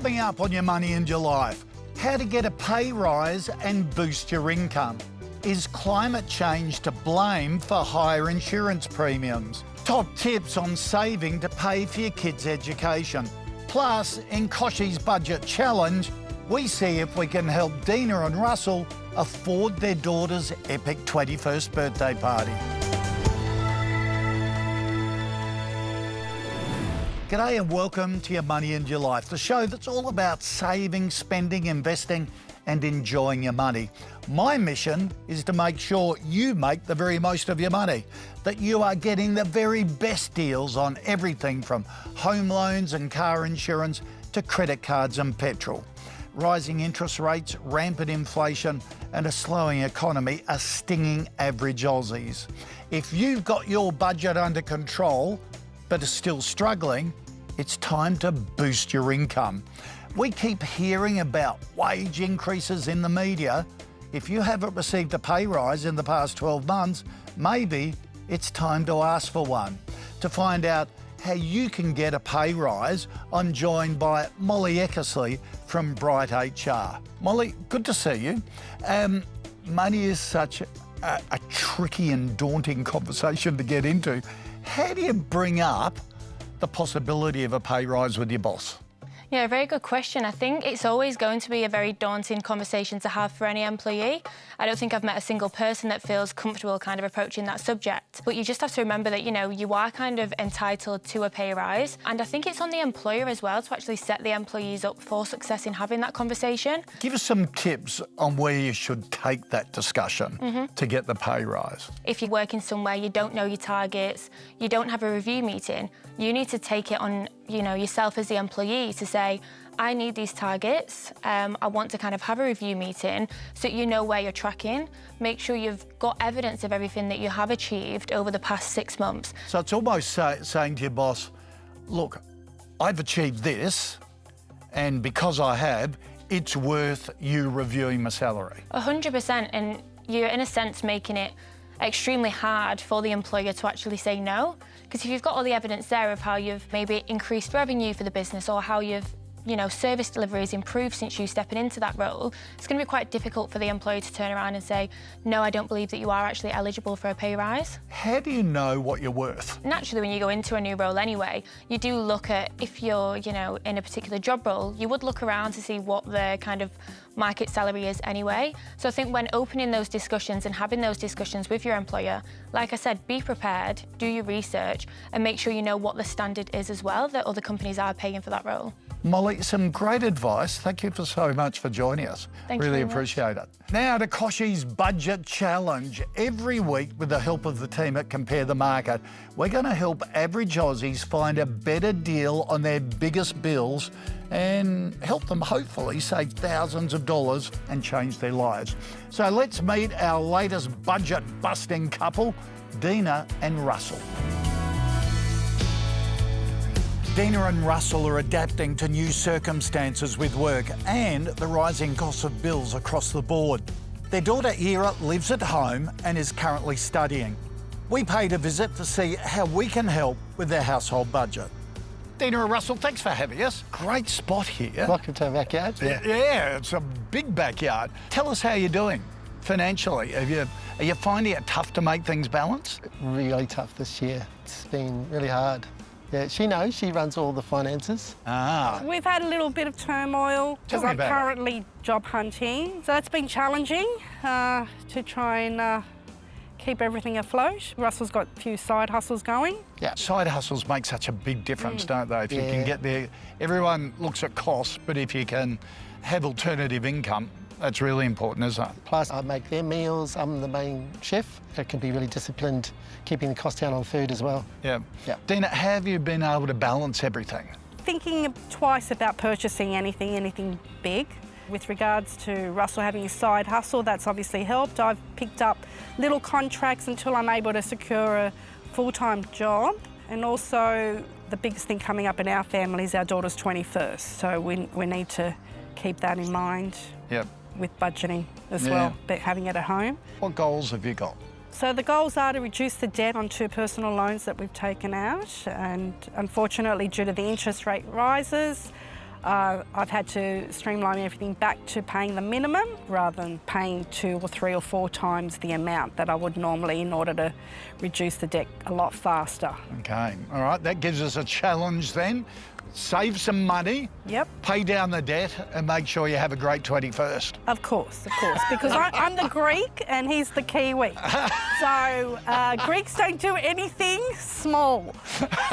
Coming up on Your Money and Your Life, how to get a pay rise and boost your income. Is climate change to blame for higher insurance premiums? Top tips on saving to pay for your kids' education. Plus, in Kochie's Budget Challenge, we see if we can help Dina and Russell afford their daughter's epic 21st birthday party. G'day and welcome to Your Money and Your Life, the show that's all about saving, spending, investing and enjoying your money. My mission is to make sure you make the very most of your money, that you are getting the very best deals on everything from home loans and car insurance to credit cards and petrol. Rising interest rates, rampant inflation and a slowing economy are stinging average Aussies. If you've got your budget under control but are still struggling, it's time to boost your income. We keep hearing about wage increases in the media. If you haven't received a pay rise in the past 12 months, maybe it's time to ask for one. To find out how you can get a pay rise, I'm joined by Molly Eckersley from Bright HR. Molly, good to see you. Money is such a tricky and daunting conversation to get into. How do you bring up the possibility of a pay rise with your boss? Yeah, very good question. I think it's always going to be a very daunting conversation to have for any employee. I don't think I've met a single person that feels comfortable kind of approaching that subject. But you just have to remember that, you know, you are kind of entitled to a pay rise. And I think it's on the employer as well to actually set the employees up for success in having that conversation. Give us some tips on where you should take that discussion to get the pay rise. If you're working somewhere, you don't know your targets, you don't have a review meeting, you need to take it on, you know, yourself as the employee to say, I need these targets, I want to kind of have a review meeting so that you know where you're tracking. Make sure you've got evidence of everything that you have achieved over the past 6 months. So it's almost saying to your boss, look, I've achieved this, and because I have, it's worth you reviewing my salary. 100%, and you're in a sense making it extremely hard for the employer to actually say no, because if you've got all the evidence there of how you've maybe increased revenue for the business or how you've, you know, service delivery has improved since you stepping into that role, it's going to be quite difficult for the employer to turn around and say, no, I don't believe that you are actually eligible for a pay rise. How do you know what you're worth? Naturally, when you go into a new role anyway, you do look at, if you're, you know, in a particular job role, you would look around to see what the kind of market salary is anyway. So I think when opening those discussions and having those discussions with your employer, like I said, be prepared, do your research and make sure you know what the standard is as well that other companies are paying for that role. Molly, some great advice. Thank you for so much for joining us. Thank you really very much. appreciate it. Now to Kochie's Budget Challenge. Every week, with the help of the team at Compare the Market, we're going to help average Aussies find a better deal on their biggest bills and help them hopefully save thousands of dollars and change their lives. So let's meet our latest budget-busting couple, Dina and Russell. Dina and Russell are adapting to new circumstances with work and the rising cost of bills across the board. Their daughter Era lives at home and is currently studying. We paid a visit to see how we can help with their household budget. Dina and Russell, thanks for having us. Great spot here. Welcome to our backyard. Yeah, it's a big backyard. Tell us how you're doing financially. Are you finding it tough to make things balance? Really tough this year. It's been really hard. Yeah, she knows. She runs all the finances. Ah. We've had a little bit of turmoil because I'm currently job hunting. So it's been challenging to try and keep everything afloat. Russell's got a few side hustles going. Yeah, side hustles make such a big difference, don't they? If you can get there, everyone looks at costs, but if you can have alternative income, that's really important, isn't it? Plus, I make their meals. I'm the main chef. I can be really disciplined, keeping the cost down on food as well. Yeah. Dina, how have you been able to balance everything? Thinking twice about purchasing anything big. With regards to Russell having a side hustle, that's obviously helped. I've picked up little contracts until I'm able to secure a full-time job. And also, the biggest thing coming up in our family is our daughter's 21st. So we need to keep that in mind. Yep. With budgeting as well, but having it at home. What goals have you got? So the goals are to reduce the debt on 2 personal loans that we've taken out, and unfortunately due to the interest rate rises, I've had to streamline everything back to paying the minimum rather than paying 2 or 3 or 4 times the amount that I would normally in order to reduce the debt a lot faster. Okay, all right, that gives us a challenge then. Save some money, Yep. pay down the debt, and make sure you have a great 21st. Of course, because I'm the Greek and he's the Kiwi. So Greeks don't do anything small.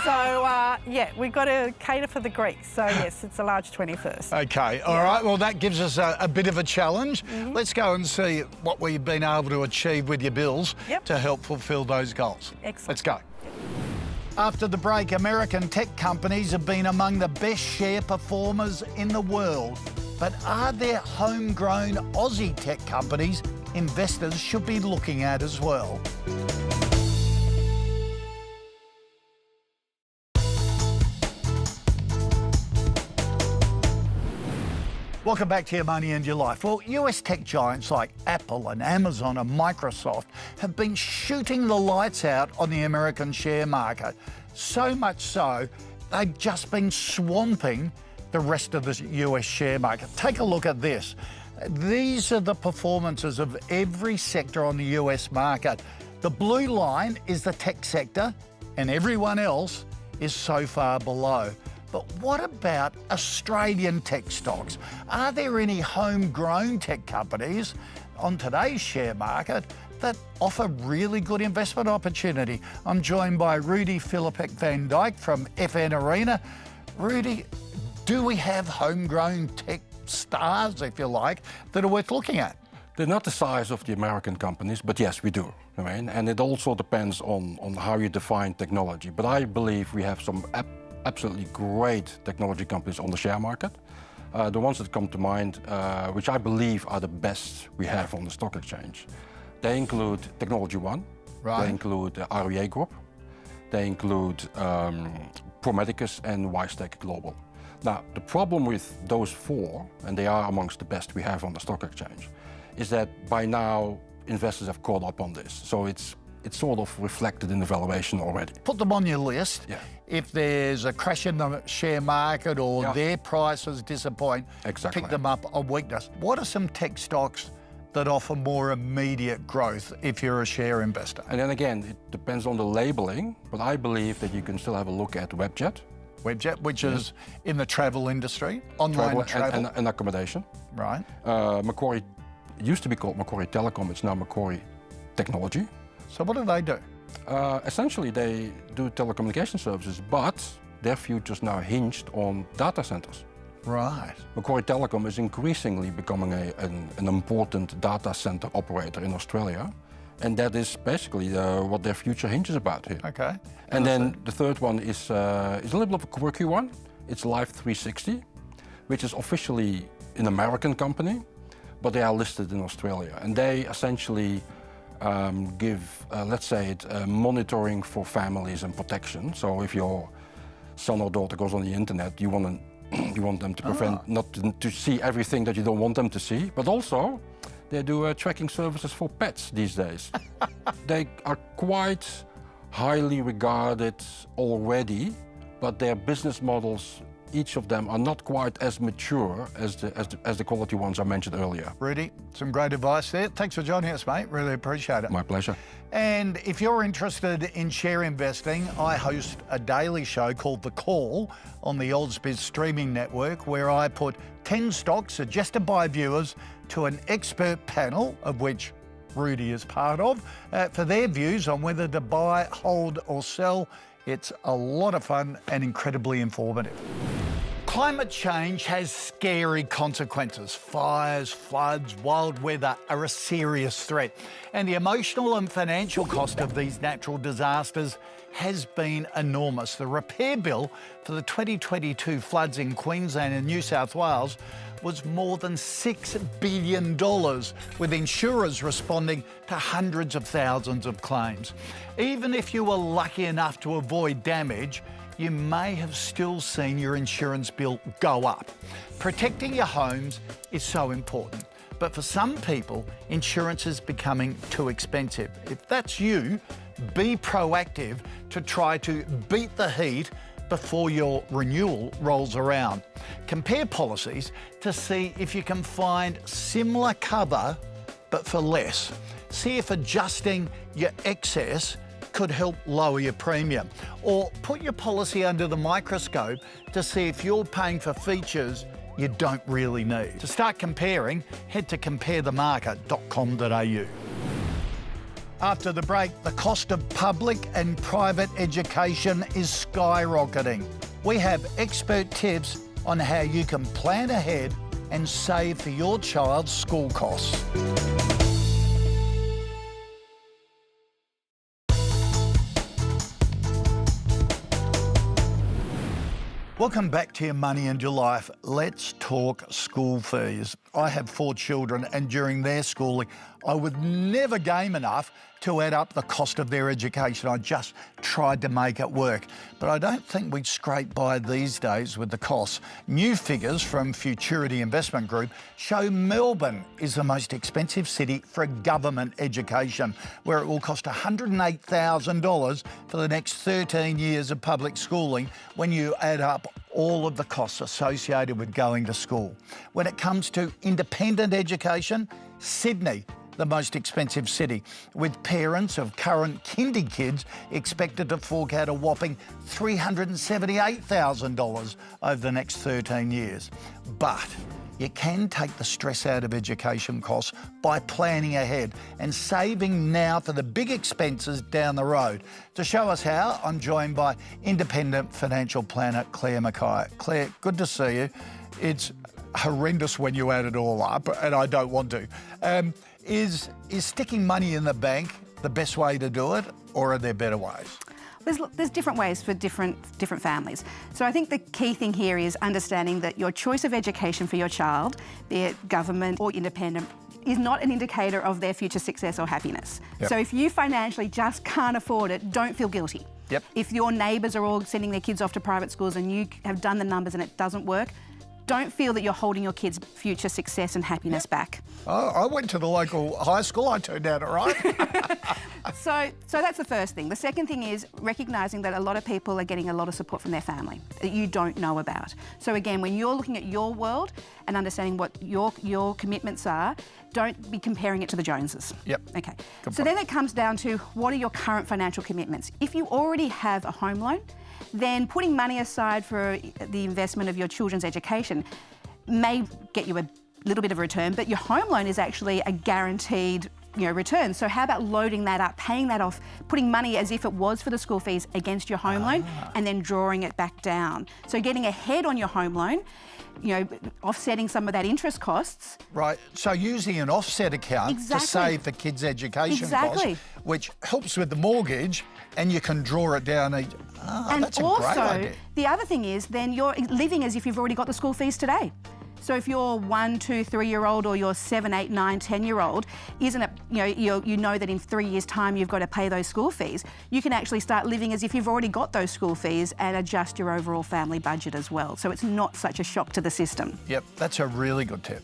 So yeah, we've got to cater for the Greeks. So yes, it's a large 21st. Okay, all right, well that gives us a bit of a challenge. Let's go and see what we've been able to achieve with your bills to help fulfil those goals. Excellent. Let's go. After the break, American tech companies have been among the best share performers in the world. But are there homegrown Aussie tech companies investors should be looking at as well? Welcome back to Your Money and Your Life. Well, US tech giants like Apple and Amazon and Microsoft have been shooting the lights out on the American share market. So much so, they've just been swamping the rest of the US share market. Take a look at this. These are the performances of every sector on the US market. The blue line is the tech sector, and everyone else is so far below. But what about Australian tech stocks? Are there any homegrown tech companies on today's share market that offer really good investment opportunity? I'm joined by Rudy Philippek van Dijk from FN Arena. Rudy, do we have homegrown tech stars, if you like, that are worth looking at? They're not the size of the American companies, but yes, we do. I mean, and it also depends on how you define technology. But I believe we have some absolutely great technology companies on the share market. The ones that come to mind, which I believe are the best we have on the stock exchange. They include Technology One, they include REA Group, they include Promedicus and WiseTech Global. Now, the problem with those 4, and they are amongst the best we have on the stock exchange, is that by now investors have caught up on this. So it's sort of reflected in the valuation already. Put them on your list. Yeah. If there's a crash in the share market or their prices disappoint, pick them up on weakness. What are some tech stocks that offer more immediate growth if you're a share investor? And then again, it depends on the labeling, but I believe that you can still have a look at Webjet. Webjet, which is in the travel industry, online travel. And accommodation. Right. Macquarie, it used to be called Macquarie Telecom, it's now Macquarie Technology. So what do they do? Essentially, they do telecommunication services, but their future's now hinged on data centers. Right. Macquarie Telecom is increasingly becoming an important data center operator in Australia, and that is basically what their future hinges about here. Okay. And then the third one is a little bit of a quirky one. It's Life 360, which is officially an American company, but they are listed in Australia, and they essentially give, let's say it, monitoring for families and protection. So if your son or daughter goes on the internet, you want them to prevent, not to see everything that you don't want them to see, but also they do tracking services for pets these days. They are quite highly regarded already, but their business models, each of them, are not quite as mature as the quality ones I mentioned earlier. Rudy, some great advice there. Thanks for joining us, mate. Really appreciate it. My pleasure. And if you're interested in share investing, I host a daily show called The Call on the AusBiz streaming network, where I put 10 stocks suggested by viewers to an expert panel, of which Rudy is part of, for their views on whether to buy, hold or sell. It's a lot of fun and incredibly informative. Climate change has scary consequences. Fires, floods, wild weather are a serious threat. And the emotional and financial cost of these natural disasters has been enormous. The repair bill for the 2022 floods in Queensland and New South Wales was more than $6 billion, with insurers responding to hundreds of thousands of claims. Even if you were lucky enough to avoid damage, you may have still seen your insurance bill go up. Protecting your homes is so important, but for some people, insurance is becoming too expensive. If that's you, be proactive to try to beat the heat before your renewal rolls around. Compare policies to see if you can find similar cover but for less. See if adjusting your excess could help lower your premium. Or put your policy under the microscope to see if you're paying for features you don't really need. To start comparing, head to comparethemarket.com.au. After the break, the cost of public and private education is skyrocketing. We have expert tips on how you can plan ahead and save for your child's school costs. Welcome back to Your Money and Your Life. Let's talk school fees. I have 4 children, and during their schooling, I would never game enough to add up the cost of their education. I just tried to make it work. But I don't think we'd scrape by these days with the costs. New figures from Futurity Investment Group show Melbourne is the most expensive city for a government education, where it will cost $108,000 for the next 13 years of public schooling when you add up all of the costs associated with going to school. When it comes to independent education, Sydney, the most expensive city, with parents of current kindy kids expected to fork out a whopping $378,000 over the next 13 years. But you can take the stress out of education costs by planning ahead and saving now for the big expenses down the road. To show us how, I'm joined by independent financial planner Claire Mackay. Claire, good to see you. It's horrendous when you add it all up, and I don't want to. Is sticking money in the bank the best way to do it, or are there better ways? There's different ways for different families. So I think the key thing here is understanding that your choice of education for your child, be it government or independent, is not an indicator of their future success or happiness. Yep. So if you financially just can't afford it, don't feel guilty. Yep. If your neighbours are all sending their kids off to private schools and you have done the numbers and it doesn't work, don't feel that you're holding your kids' future success and happiness back. Oh, I went to the local high school. I turned out all right. So that's the first thing. The second thing is recognising that a lot of people are getting a lot of support from their family that you don't know about. So again, when you're looking at your world and understanding what your commitments are, don't be comparing it to the Joneses. Yep. Okay. Good So point. then it comes down to what are your current financial commitments? If you already have a home loan, then putting money aside for the investment of your children's education may get you a little bit of a return, but your home loan is actually a guaranteed return. So how about loading that up, paying that off, putting money as if it was for the school fees against your home loan and then drawing it back down. So getting ahead on your home loan, offsetting some of that interest costs. Right, so using an offset account Exactly. to save for kids' education Exactly. costs, which helps with the mortgage, and you can draw it down each... And that's a also, great idea. the other thing is then you're living as if you've already got the school fees today. So if your 1, 2, 3-year-old or your 7, 8, 9, 10-year-old isn't you know that in 3 years' time you've got to pay those school fees, you can actually start living as if you've already got those school fees and adjust your overall family budget as well. So it's not such a shock to the system. Yep, that's a really good tip.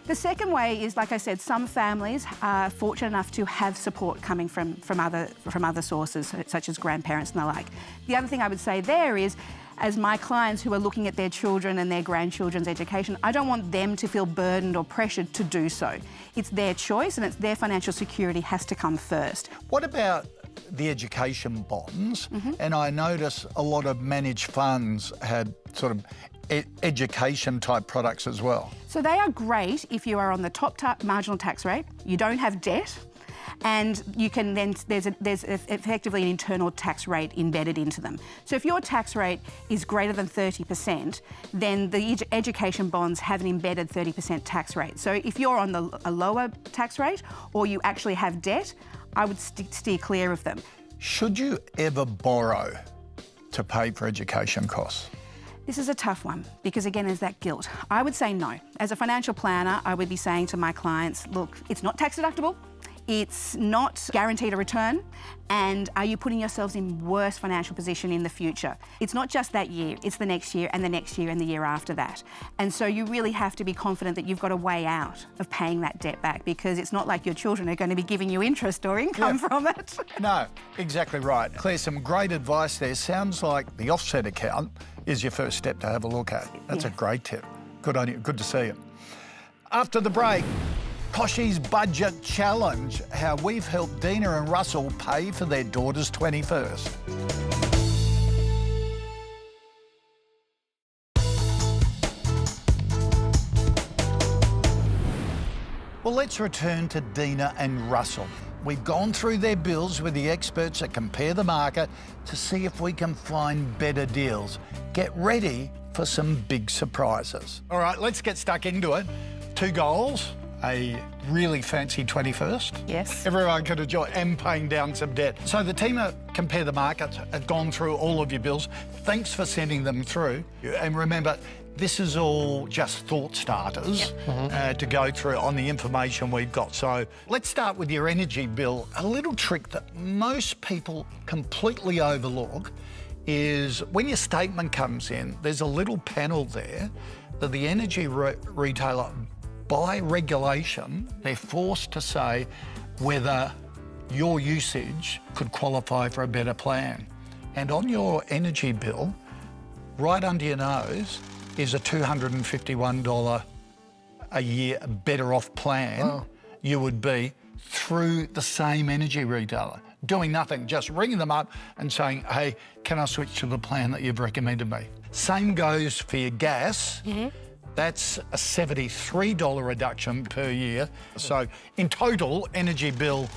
The second way is, like I said, some families are fortunate enough to have support coming from other sources, such as grandparents and the like. The other thing I would say there is, as my clients who are looking at their children and their grandchildren's education, I don't want them to feel burdened or pressured to do so. It's their choice and it's their financial security has to come first. What about the education bonds? Mm-hmm. And I notice a lot of managed funds had sort of education type products as well. So they are great if you are on the top marginal tax rate, you don't have debt, and you can then, there's effectively an internal tax rate embedded into them. So if your tax rate is greater than 30%, then the education bonds have an embedded 30% tax rate. So if you're on a lower tax rate or you actually have debt, I would steer clear of them. Should you ever borrow to pay for education costs? This is a tough one because, again, there's that guilt. I would say no. As a financial planner, I would be saying to my clients, look, it's not tax deductible. it's not guaranteed a return, and are you putting yourselves in worse financial position in the future? It's not just that year, it's the next year and the next year and the year after that. And so you really have to be confident that you've got a way out of paying that debt back, because it's not like your children are going to be giving you interest or income from it. No, exactly right. Claire, some great advice there. Sounds like the offset account is your first step to have a look at. That's a great tip. Good on you. Good to see you. After the break, Kochie's Budget Challenge, how we've helped Dina and Russell pay for their daughter's 21st. Well, let's return to Dina and Russell. We've gone through their bills with the experts that compare the market to see if we can find better deals. Get ready for some big surprises. All right, let's get stuck into it. 2 goals, a really fancy 21st. Yes. Everyone can enjoy, and paying down some debt. So the team at Compare the Market have gone through all of your bills. Thanks for sending them through. And remember, this is all just thought starters to go through on the information we've got. So let's start with your energy bill. A little trick that most people completely overlook is when your statement comes in, there's a little panel there that the energy retailer, by regulation, they're forced to say whether your usage could qualify for a better plan. And on your energy bill, right under your nose, is a $251 a year better off plan you would be through the same energy retailer. Doing nothing, just ringing them up and saying, hey, can I switch to the plan that you've recommended me? Same goes for your gas. That's a $73 reduction per year. So in total, energy bill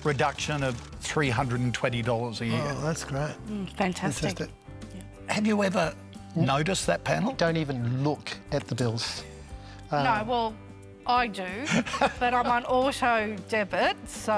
reduction of $320 a year. Oh, that's great. Fantastic. Have you ever noticed that panel? Don't even look at the bills. No, well, I do, but I'm on auto debit, so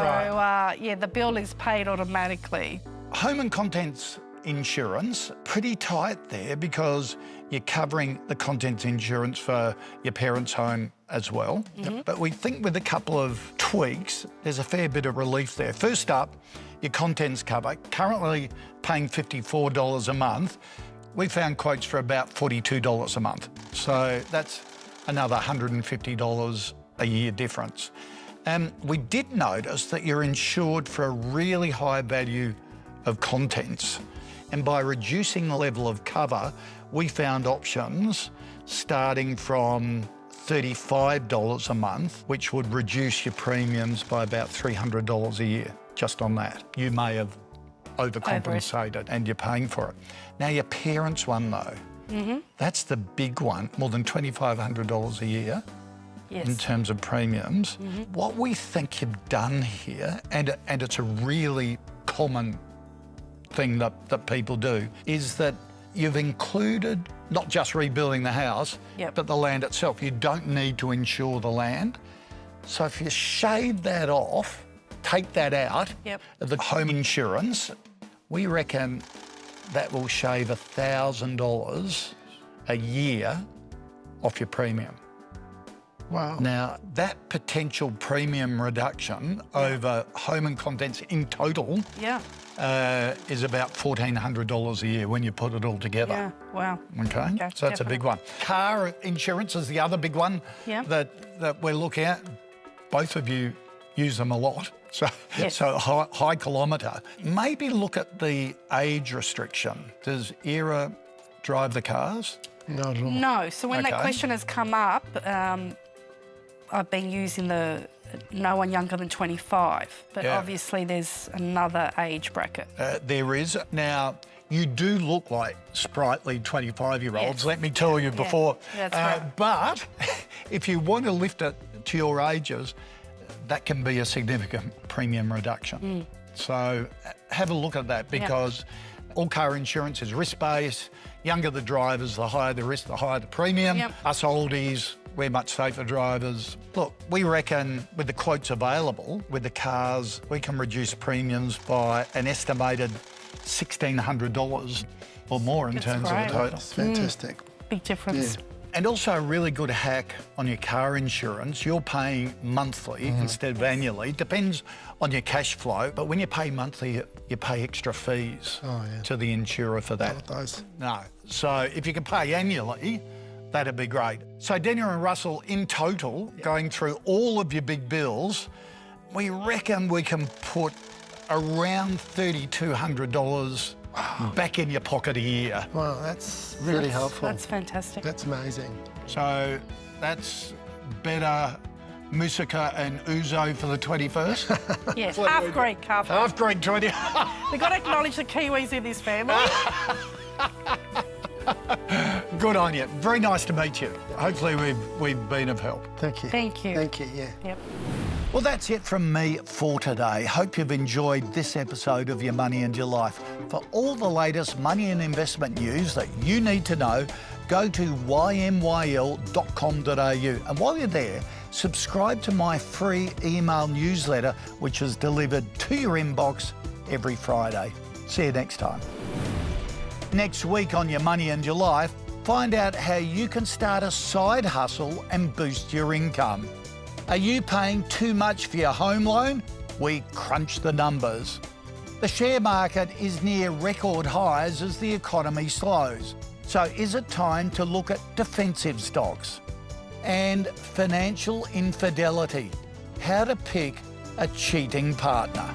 yeah, the bill is paid automatically. Home and contents insurance, pretty tight there because you're covering the contents insurance for your parents' home as well. But we think with a couple of tweaks, there's a fair bit of relief there. First up, your contents cover, currently paying $54 a month. We found quotes for about $42 a month. So that's another $150 a year difference. And we did notice that you're insured for a really high value of contents. And by reducing the level of cover, we found options starting from $35 a month, which would reduce your premiums by about $300 a year, just on that. You may have overcompensated and you're paying for it. Now your parents' one though, that's the big one, more than $2,500 a year in terms of premiums. What we think you've done here, and it's a really common thing that people do, is that you've included not just rebuilding the house, but the land itself. You don't need to insure the land. So if you shave that off, take that out of the home insurance, we reckon that will shave $1,000 a year off your premium. Wow. Now, that potential premium reduction over home and contents in total is about $1,400 a year when you put it all together. Yeah, wow. Okay, so that's a big one. Car insurance is the other big one that we're looking at. Both of you use them a lot, so high kilometre. Maybe look at the age restriction. Does ERA drive the cars? Not at all. No, so when that question has come up, I've been using the no one younger than 25, but obviously there's another age bracket. There is. Now, you do look like sprightly 25-year-olds, let me tell you before. That's right. But if you want to lift it to your ages, that can be a significant premium reduction. So have a look at that, because all car insurance is risk-based. Younger the drivers, the higher the risk, the higher the premium. Us oldies, we're much safer drivers. Look, we reckon with the quotes available, with the cars, we can reduce premiums by an estimated $1,600 or more in terms of the total. That's fantastic. Big difference. And also a really good hack on your car insurance. You're paying monthly instead of annually. Depends on your cash flow, but when you pay monthly, you pay extra fees to the insurer for that. Not those. No. So if you can pay annually, that'd be great. So Daniel and Russell, in total, going through all of your big bills, we reckon we can put around $3,200 back in your pocket a year. Wow, that's really helpful. That's fantastic. That's amazing. So that's better moussaka and ouzo for the 21st. Yes, half Greek, half. Half Greek 20. We've got to acknowledge the Kiwis in this family. Good on you. Very nice to meet you. Hopefully we've been of help. Thank you. Thank you. Thank you, yeah. Yep. Well, that's it from me for today. Hope you've enjoyed this episode of Your Money and Your Life. For all the latest money and investment news that you need to know, go to ymyl.com.au. And while you're there, subscribe to my free email newsletter, which is delivered to your inbox every Friday. See you next time. Next week on Your Money and Your Life, find out how you can start a side hustle and boost your income. Are you paying too much for your home loan? We crunch the numbers. The share market is near record highs as the economy slows. So is it time to look at defensive stocks? And financial infidelity, how to pick a cheating partner.